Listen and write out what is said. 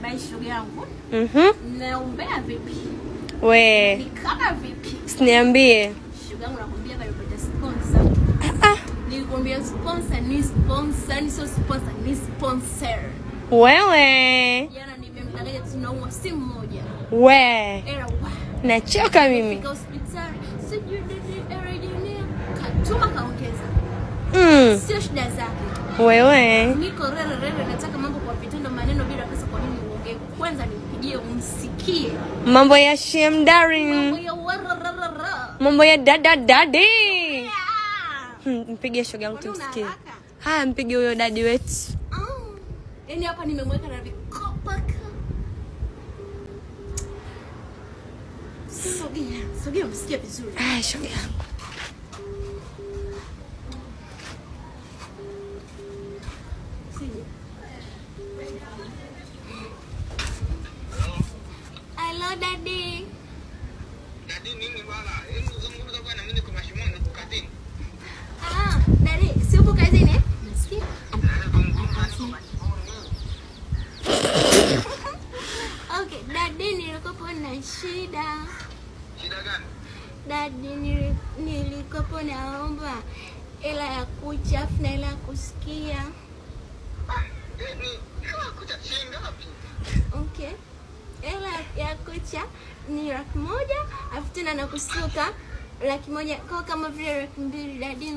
Bai shoga yangu. Naombea vipi? We. Ni kama vipi? Usiniambie. Shoga yangu nakwambia bado pata sponsor. Nilikwambia sponsor ni sponsor, ni sio sponsor, ni sponsor. Wewe. Jana nimemtangaza tunaumwa simu moja. We. Era wa. Nachoka mimi. Fika hospitali. Sijui nini erejea. Katuma kaongeza. Sio shida zake. Wewe. Niko rere nataka mambo kwa vitendo, maneno bila pesa. Kwa nini uongee? Kwanza nimpigie umsikie. Mambo ya shame darling. Mambo ya wararara. Mambo ya daddy. Mpigie shoga yangu tumsikie. Haya, mpige huyo dadi wetu. Yaani hapa nimemweka na vikopa. Sogea msikie vizuri. Shoga yangu. Hello daddy. Daddy nini bwana? Hebu zungumza bwana, mimi niko mashimoni na kukazini. Daddy, si upo kazini? Nasikia. Okay, daddy nilikopo na shida. Shida gani? Daddy nilikopo naomba hela ya kucha na hela ya kusikia. Ni hela kucha shilingi ngapi? Okay. Hela ya kucha ni 100,000, afu tena na kusuka 100,000, kwa kama vile 200,000 daddy.